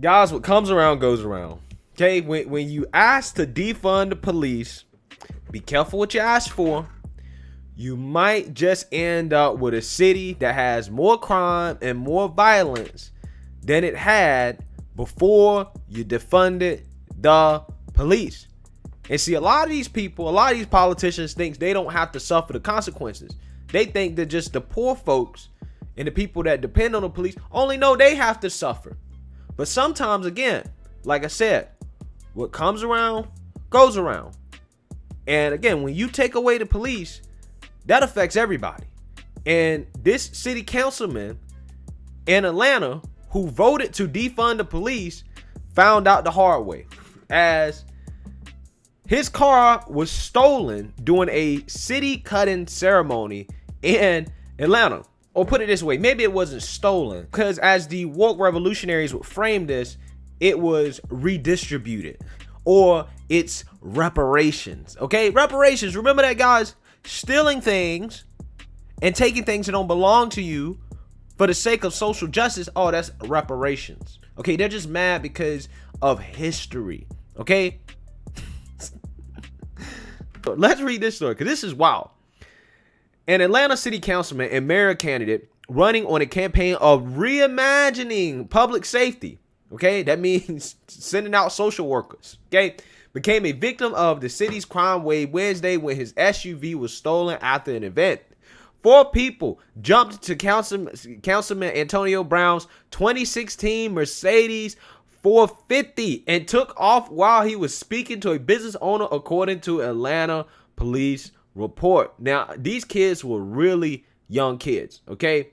Guys, what comes around goes around. Okay, when you ask to defund the police, be careful what you ask for. You might just end up with a city that has more crime and more violence than it had before you defunded the police. And see, a lot of these people, a lot of these politicians think they don't have to suffer the consequences. They think that just the poor folks and the people that depend on the police only know they have to suffer. But sometimes, again, like I said, what comes around goes around. And again, when you take away the police, that affects everybody. And this city councilman in Atlanta who voted to defund the police found out the hard way, as his car was stolen during a city cutting ceremony in Atlanta. Or put it this way, maybe it wasn't stolen, because as the woke revolutionaries would frame this, it was redistributed, or it's reparations. Okay, reparations. Remember that, guys? Stealing things and taking things that don't belong to you for the sake of social justice. Oh, that's reparations. Okay, they're just mad because of history. Okay, let's read this story because this is wild. An Atlanta city councilman and mayor candidate running on a campaign of reimagining public safety. Okay, that means sending out social workers. Okay, became a victim of the city's crime wave Wednesday when his SUV was stolen after an event. 4 people jumped to Councilman Antonio Brown's 2016 Mercedes 450 and took off while he was speaking to a business owner, according to Atlanta police report. Now, these kids were really young kids, okay?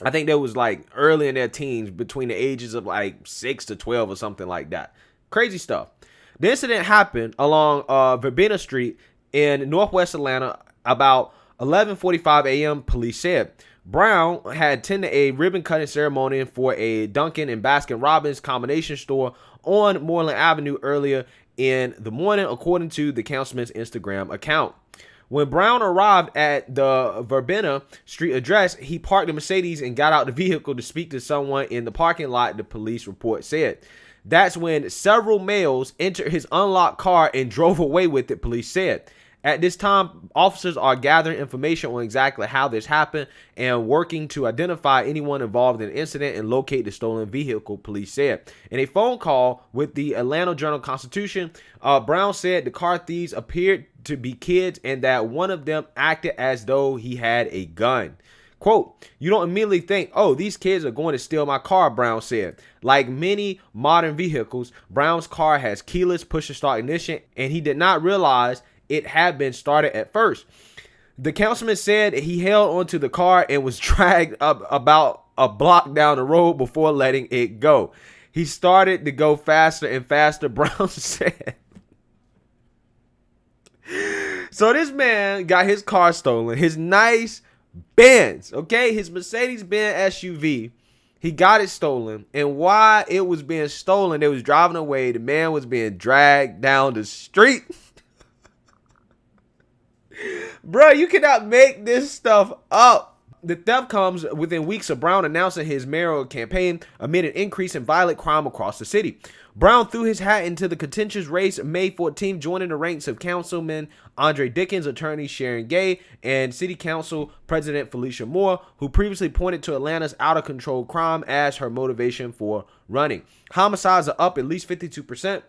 I think they was like early in their teens, between the ages of like 6 to 12 or something like that. Crazy stuff. The incident happened along Verbena Street in Northwest Atlanta about 11:45 a.m., police said. Brown had attended a ribbon cutting ceremony for a Dunkin' and Baskin Robbins combination store on Moreland Avenue earlier in the morning, according to the councilman's Instagram account. When Brown arrived at the Verbena Street address, he parked the Mercedes and got out the vehicle to speak to someone in the parking lot, the police report said. That's when several males entered his unlocked car and drove away with it, police said. At this time, officers are gathering information on exactly how this happened and working to identify anyone involved in the incident and locate the stolen vehicle, police said. In a phone call with the Atlanta Journal-Constitution, Brown said the car thieves appeared to be kids and that one of them acted as though he had a gun. Quote, "You don't immediately think, oh, these kids are going to steal my car," Brown said. Like many modern vehicles, Brown's car has keyless push-to-start ignition, and he did not realize it had been started at first. The councilman said he held onto the car and was dragged up about a block down the road before letting it go. He started to go faster and faster, Brown said. So this man got his car stolen, his nice Benz, okay, his Mercedes-Benz SUV. He got it stolen, and while it was being stolen, they was driving away. The man was being dragged down the street. Bro, you cannot make this stuff up. The theft comes within weeks of Brown announcing his mayoral campaign amid an increase in violent crime across the city. Brown threw his hat into the contentious race May 14th, joining the ranks of Councilman Andre Dickens, Attorney Sharon Gay, and City Council President Felicia Moore, who previously pointed to Atlanta's out-of-control crime as her motivation for running. Homicides are up at least 52%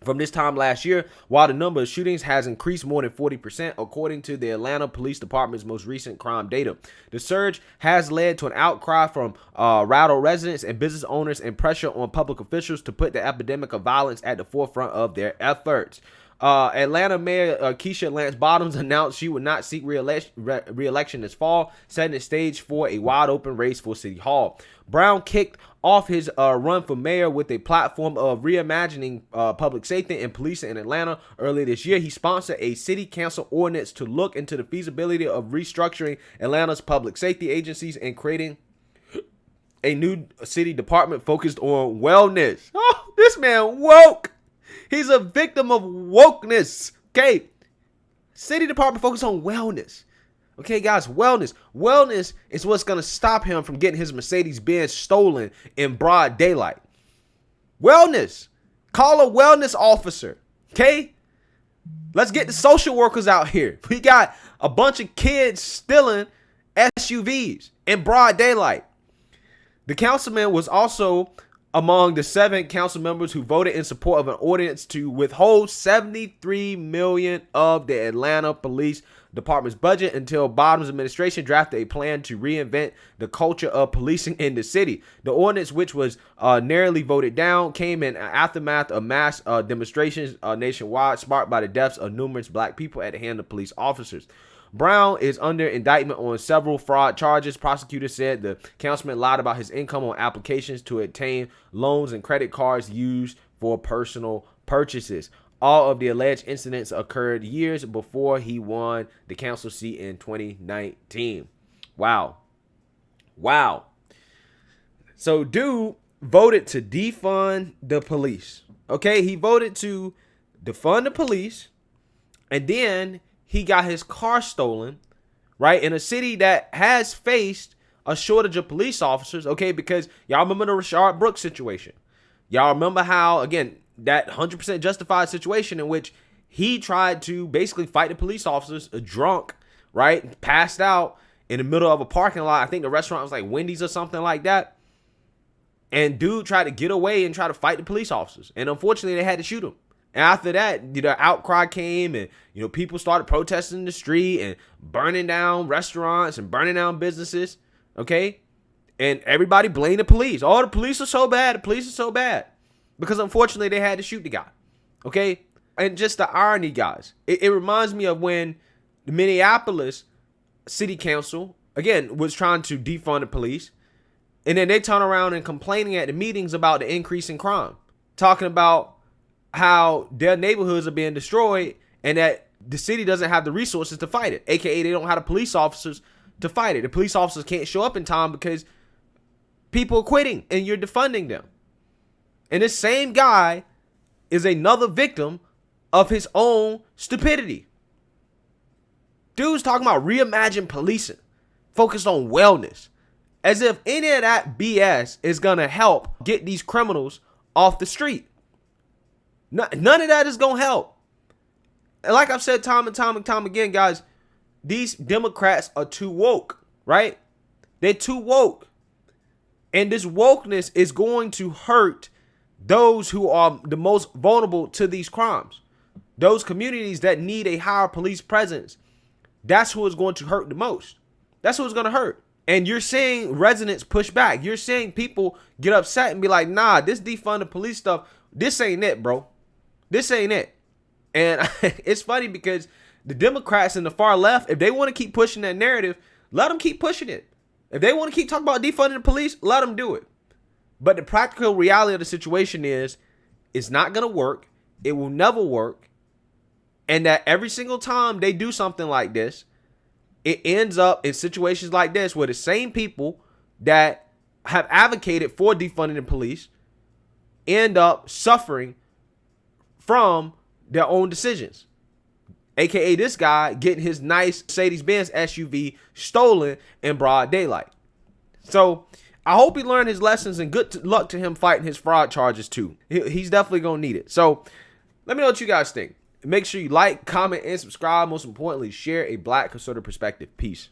from this time last year, while the number of shootings has increased more than 40%, according to the Atlanta Police Department's most recent crime data. The surge has led to an outcry from rattled residents and business owners and pressure on public officials to put the epidemic of violence at the forefront of their efforts. Atlanta Mayor Keisha Lance Bottoms announced she would not seek re-election this fall, setting the stage for a wide-open race for City Hall. Brown kicked off his run for mayor with a platform of reimagining public safety and policing in Atlanta. Earlier this year, he sponsored a city council ordinance to look into the feasibility of restructuring Atlanta's public safety agencies and creating a new city department focused on wellness. Oh, this man woke. He's a victim of wokeness. Okay. City department focused on wellness. Okay, guys, wellness. Wellness is what's going to stop him from getting his Mercedes-Benz stolen in broad daylight. Wellness. Call a wellness officer. Okay? Let's get the social workers out here. We got a bunch of kids stealing SUVs in broad daylight. The councilman was also among the 7 council members who voted in support of an ordinance to withhold $73 million of the Atlanta Police Department's budget until Bottom's administration drafted a plan to reinvent the culture of policing in the city. The ordinance, which was narrowly voted down, came in aftermath of mass demonstrations nationwide sparked by the deaths of numerous black people at the hand of police officers. Brown is under indictment on several fraud charges. Prosecutors said the councilman lied about his income on applications to obtain loans and credit cards used for personal purchases. All of the alleged incidents occurred years before he won the council seat in 2019. Wow. So dude voted to defund the police. Okay, he voted to defund the police, and then he got his car stolen, right, in a city that has faced a shortage of police officers, okay, because y'all remember the Rashard Brooks situation. Y'all remember how, again, that 100% justified situation in which he tried to basically fight the police officers, drunk, right, passed out in the middle of a parking lot. I think the restaurant was like Wendy's or something like that. And dude tried to get away and try to fight the police officers. And unfortunately, they had to shoot him. And after that, the outcry came, and people started protesting in the street and burning down restaurants and burning down businesses. Okay, and everybody blamed the police. Oh, the police are so bad. The police are so bad, because unfortunately they had to shoot the guy. Okay, and just the irony, guys. It reminds me of when the Minneapolis City Council again was trying to defund the police, and then they turn around and complaining at the meetings about the increase in crime, talking about how their neighborhoods are being destroyed and that the city doesn't have the resources to fight it. AKA, they don't have the police officers to fight it. The police officers can't show up in time because people are quitting and you're defunding them. And this same guy is another victim of his own stupidity. Dude's talking about reimagine policing, focused on wellness, as if any of that BS is going to help get these criminals off the street. None of that is going to help. And like I've said time and time again, guys, these Democrats are too woke, right? They're too woke. And this wokeness is going to hurt those who are the most vulnerable to these crimes. Those communities that need a higher police presence. That's who is going to hurt the most. That's who is going to hurt. And you're seeing residents push back. You're seeing people get upset and be like, nah, this defund the police stuff, this ain't it, bro. This ain't it. And it's funny because the Democrats and the far left, if they want to keep pushing that narrative, let them keep pushing it. If they want to keep talking about defunding the police, let them do it. But the practical reality of the situation is it's not going to work. It will never work. And that every single time they do something like this, it ends up in situations like this where the same people that have advocated for defunding the police end up suffering from their own decisions. AKA this guy getting his nice Mercedes-Benz SUV stolen in broad daylight. So I hope he learned his lessons, and good luck to him fighting his fraud charges too. He's definitely going to need it. So let me know what you guys think. Make sure you like, comment, and subscribe. Most importantly, share a Black conservative perspective. Peace.